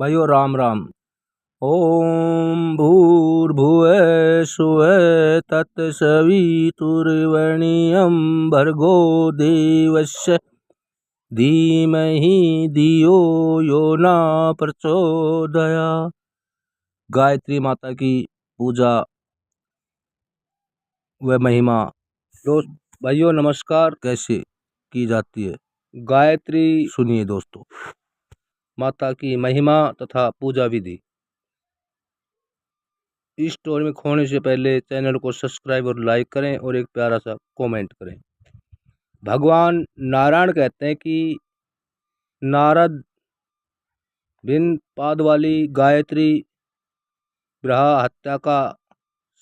भाइयों राम राम। ओम भूर्भुवः स्वः तत्सवितुर्वरेण्यं भर्गो देवस्य धीमहि धियो यो न प्रचोदयात्। गायत्री माता की पूजा व महिमा। दोस्त भाइयों नमस्कार। कैसे की जाती है गायत्री, सुनिए दोस्तों। माता की महिमा तथा पूजा विधि। इस स्टोरी में खोने से पहले चैनल को सब्सक्राइब और लाइक करें और एक प्यारा सा कमेंट करें। भगवान नारायण कहते हैं कि नारद बिन पाद वाली गायत्री ब्रह्मा हत्या का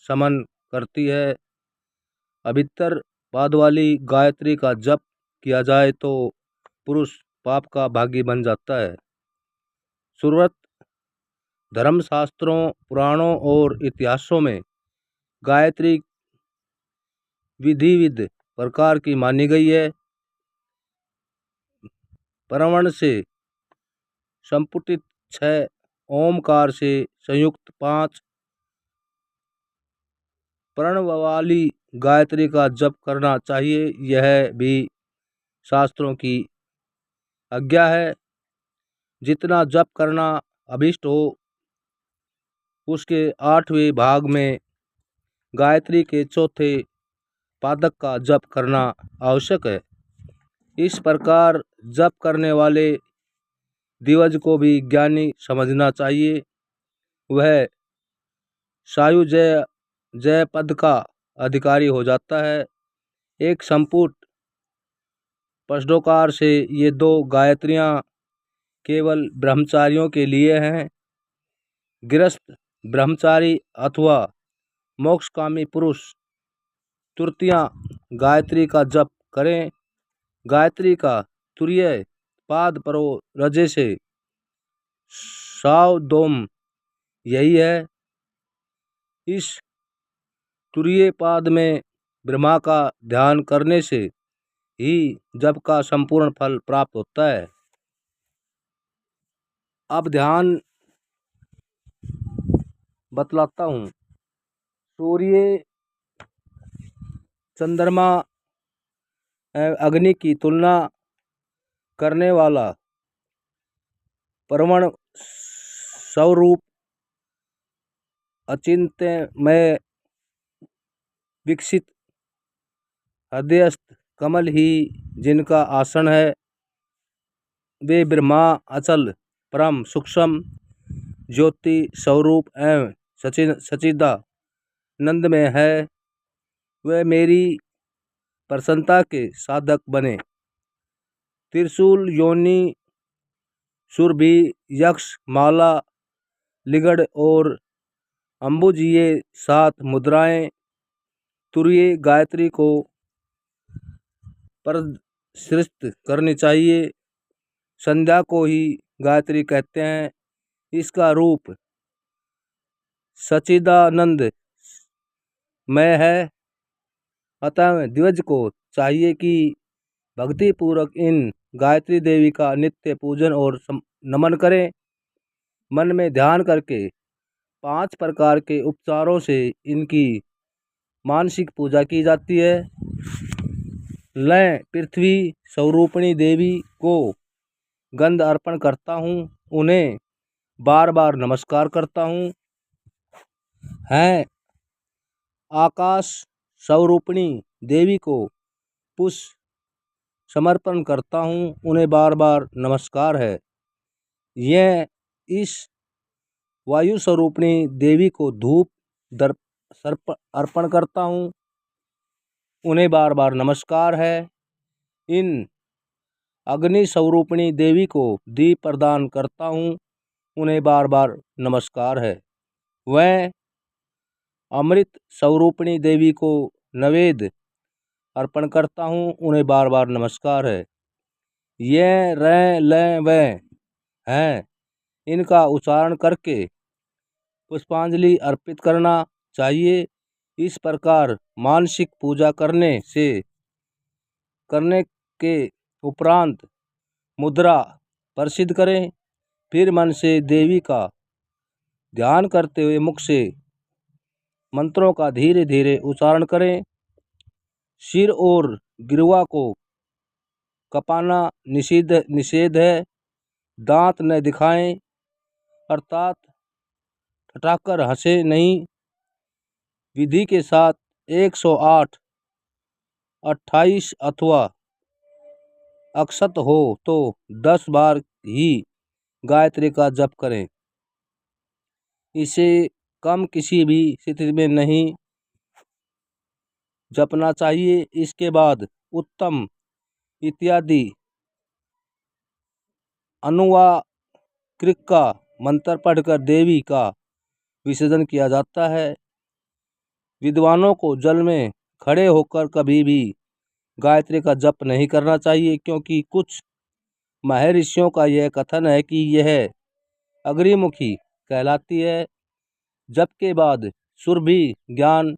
शमन करती है। अभितर पाद वाली गायत्री का जप किया जाए तो पुरुष पाप का भागी बन जाता है। सुरत धर्मशास्त्रों, पुराणों और इतिहासों में गायत्री विधिविध प्रकार की मानी गई है। परवण से संपुटित 6, ओमकार से संयुक्त 5 प्रणव वाली गायत्री का जप करना चाहिए। यह भी शास्त्रों की आज्ञा है। जितना जप करना अभिष्ट हो उसके 8वें भाग में गायत्री के 4थे पादक का जप करना आवश्यक है। इस प्रकार जप करने वाले दिवज को भी ज्ञानी समझना चाहिए। वह सायु जय पद का अधिकारी हो जाता है। एक संपुट पष्टोकार से ये 2 गायत्रियाँ केवल ब्रह्मचारियों के लिए हैं। गृहस्थ ब्रह्मचारी अथवा मोक्षकामी पुरुष तृतीया गायत्री का जप करें। गायत्री का तुरीय पाद परो रजे से सावधोम यही है। इस तुरीय पाद में ब्रह्मा का ध्यान करने से ही जप का संपूर्ण फल प्राप्त होता है। अब ध्यान बतलाता हूँ। सूर्य, चंद्रमा, अग्नि की तुलना करने वाला परमण स्वरूप अचिंत्यमय विकसित हृदयस्थ कमल ही जिनका आसन है। वे ब्रह्मा अचल परम सूक्ष्म ज्योति स्वरूप एवं सच्चिदानंद में है। वह मेरी प्रसन्नता के साधक बने। त्रिशूल, योनि, सुरभि, यक्ष, माला, लिगड़ और अम्बुज ये 7 मुद्राएं तुरीय गायत्री को प्रदर्शित करनी चाहिए। संध्या को ही गायत्री कहते हैं। इसका रूप सच्चिदानंद में है। अतः द्विज को चाहिए कि भक्ति पूर्वक इन गायत्री देवी का नित्य पूजन और नमन करें। मन में ध्यान करके 5 प्रकार के उपचारों से इनकी मानसिक पूजा की जाती है। मैं पृथ्वी स्वरूपिणी देवी को गंध अर्पण करता हूँ। उन्हें बार बार नमस्कार करता हूँ। हैं आकाश स्वरूपिणी देवी को पुष्प समर्पण करता हूँ। उन्हें बार बार नमस्कार है। यह इस वायु स्वरूपिणी देवी को धूप दर्प अर्पण करता हूँ। उन्हें बार बार नमस्कार है। इन अग्नि स्वरूपिणी देवी को दीप प्रदान करता हूँ। उन्हें बार बार नमस्कार है। वह अमृत स्वरूपिणी देवी को नैवेद्य अर्पण करता हूँ। उन्हें बार बार नमस्कार है। यह र ल व हैं। इनका उच्चारण करके पुष्पांजलि अर्पित करना चाहिए। इस प्रकार मानसिक पूजा करने के उपरांत मुद्रा प्रसिद्ध करें। फिर मन से देवी का ध्यान करते हुए मुख से मंत्रों का धीरे धीरे उच्चारण करें। सिर और गिरवा को कपाना निषेध है। दांत न दिखाएं, अर्थात ठठाकर हंसे नहीं। विधि के साथ 108, 28 अथवा अक्षत हो तो 10 बार ही गायत्री का जप करें। इसे कम किसी भी स्थिति में नहीं जपना चाहिए। इसके बाद उत्तम इत्यादि अनुवाक्रिक का मंत्र पढ़कर देवी का विसर्जन किया जाता है। विद्वानों को जल में खड़े होकर कभी भी गायत्री का जप नहीं करना चाहिए, क्योंकि कुछ महर्षियों का यह कथन है कि यह अग्निमुखी कहलाती है। जप के बाद सुरभि, ज्ञान,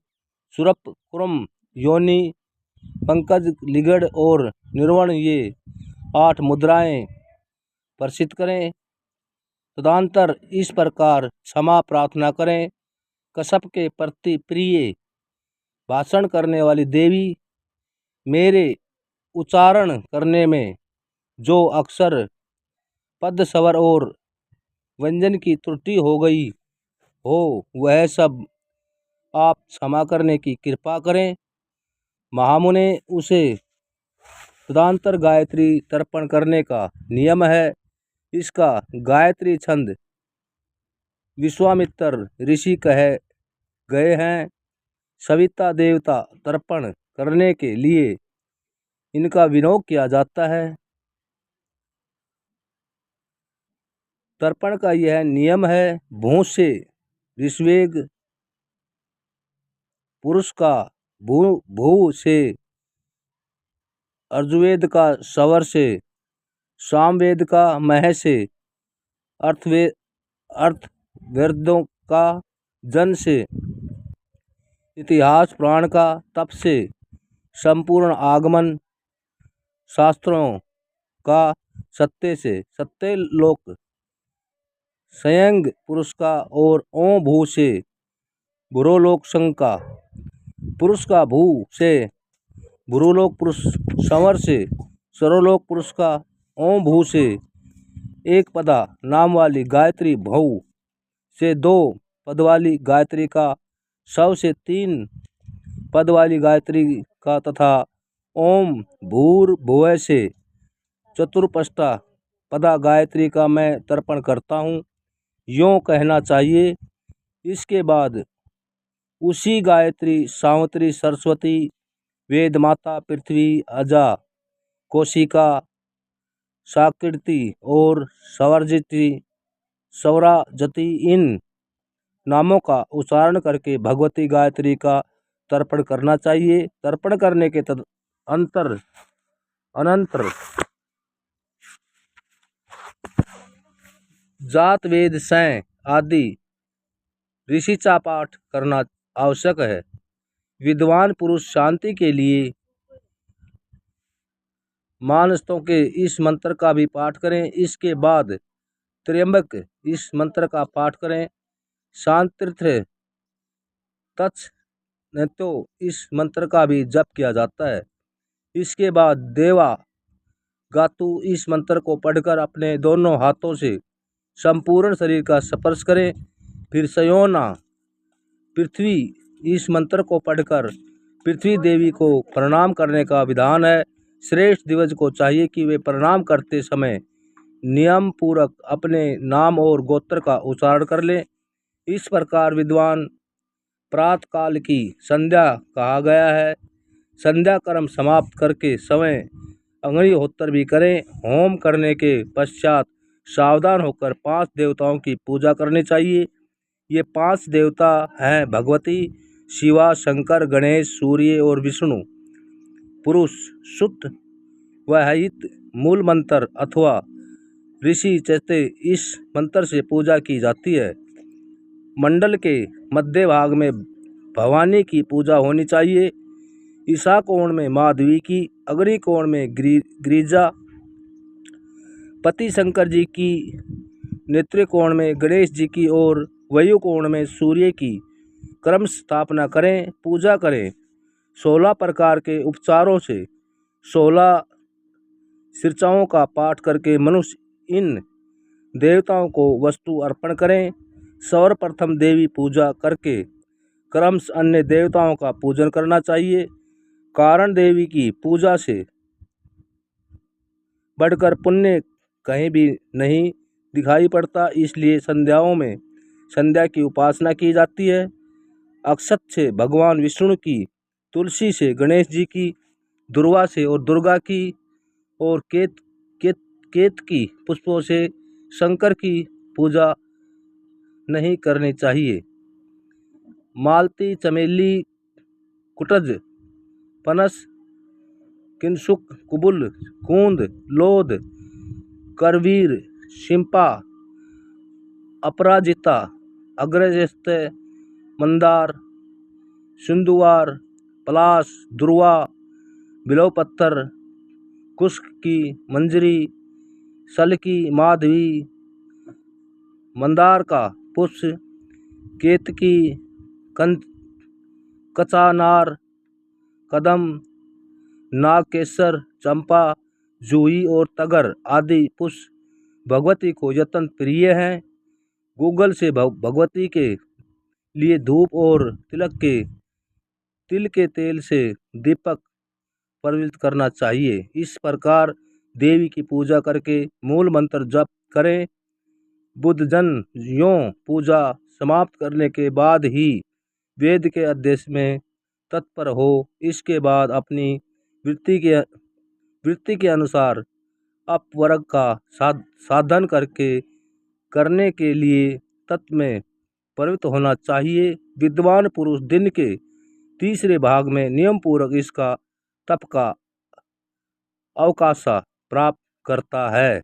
सुरप, कुरम, योनि, पंकज, लिगड़ और निर्वण ये 8 मुद्राएं प्रसिद्ध करें। तदंतर इस प्रकार क्षमा प्रार्थना करें। कश्यप के प्रति प्रिय भाषण करने वाली देवी, मेरे उच्चारण करने में जो अक्षर, पद, स्वर और व्यंजन की त्रुटि हो गई हो वह सब आप क्षमा करने की कृपा करें। महामुने उसे तदंतर गायत्री तर्पण करने का नियम है। इसका गायत्री छंद विश्वामित्र ऋषि कहे गए हैं। सविता देवता तर्पण करने के लिए इनका विनियोग किया जाता है। तर्पण का यह नियम है। भू से ऋग्वेद, पुरुष का भू से अर्जुवेद का स्वर से, सामवेद का मह से, अर्थवेदों का जन से, इतिहास पुराण का तप से, संपूर्ण आगमन शास्त्रों का सत्य से, सत्य लोक संयंग पुरुष का और ओं भू से भूरोलोक संग का, पुरुष का भू से भूरोलोक पुरुष संवर से, सर्वलोक पुरुष का ओं भू से, एक पदा नाम वाली गायत्री भौ से 2 पद वाली गायत्री का, सव से 3 पद वाली गायत्री का तथा ओम भूर भुवः से चतुर्पष्टा पदा गायत्री का मैं तर्पण करता हूँ, यों कहना चाहिए। इसके बाद उसी गायत्री सावित्री, सरस्वती, वेद माता, पृथ्वी, अजा, कोशिका, साकृति और सौराजती इन नामों का उच्चारण करके भगवती गायत्री का तर्पण करना चाहिए। तर्पण करने के अनंतर जात, वेद, सैं आदि ऋषिचा पाठ करना आवश्यक है। विद्वान पुरुष शांति के लिए मानस्तों के इस मंत्र का भी पाठ करें। इसके बाद त्र्यंबक इस मंत्र का पाठ करें। शांतिर्थ तच्छ तो इस मंत्र का भी जप किया जाता है। इसके बाद देवा गातु इस मंत्र को पढ़कर अपने दोनों हाथों से संपूर्ण शरीर का स्पर्श करें। फिर सयोना पृथ्वी इस मंत्र को पढ़कर पृथ्वी देवी को प्रणाम करने का विधान है। श्रेष्ठ दिवज को चाहिए कि वे प्रणाम करते समय नियम पूर्वक अपने नाम और गोत्र का उच्चारण कर लें। इस प्रकार विद्वान प्रातः काल की संध्या कहा गया है। संध्या कर्म समाप्त करके समय अग्निहोत्र भी करें। होम करने के पश्चात सावधान होकर 5 देवताओं की पूजा करनी चाहिए। ये 5 देवता हैं भगवती, शिवा, शंकर, गणेश, सूर्य और विष्णु। पुरुष शुद्ध वहित मूल मंत्र अथवा ऋषि चैत्य इस मंत्र से पूजा की जाती है। मंडल के मध्य भाग में भवानी की पूजा होनी चाहिए। ईशा कोण में माधवी की, अग्नि कोण में गिरिजा, पति शंकर जी की, नेत्र कोण में गणेश जी की और वायु कोण में सूर्य की क्रम स्थापना करें, पूजा करें। 16 प्रकार के उपचारों से 16 ऋचाओं का पाठ करके मनुष्य इन देवताओं को वस्तु अर्पण करें। सर्वप्रथम देवी पूजा करके क्रमश अन्य देवताओं का पूजन करना चाहिए। कारण देवी की पूजा से बढ़कर पुण्य कहीं भी नहीं दिखाई पड़ता, इसलिए संध्याओं में संध्या की उपासना की जाती है। अक्षत से भगवान विष्णु की, तुलसी से गणेश जी की, दुर्वा से और दुर्गा की, और केतकी पुष्पों से शंकर की पूजा नहीं करनी चाहिए। मालती, चमेली, कुटज, पनस, किंसुक, कुबुल, कूंद, लोध, करवीर, शिंपा, अपराजिता, अग्रजस्ते, मंदार, सिंधुवार, पलाश, दुर्वा, बिलव पत्थर, कुश की मंजरी, सल की, माधवी, मंदार का पुष्प, केतकी, कचानार, कदम, नागकेसर, चंपा, जूही और तगर आदि पुष्प भगवती को अत्यंत प्रिय हैं। गूगल से भगवती के लिए धूप और तिल के तेल से दीपक प्रज्वलित करना चाहिए। इस प्रकार देवी की पूजा करके मूल मंत्र जप करें। बुद्धजन यों पूजा समाप्त करने के बाद ही वेद के अध्ययन में तत्पर हो। इसके बाद अपनी वृत्ति के अनुसार अपवर्ग का साधन करने के लिए तत्व में प्रवृत्त होना चाहिए। विद्वान पुरुष दिन के तीसरे भाग में नियम पूर्वक इसका तप का अवकाश प्राप्त करता है।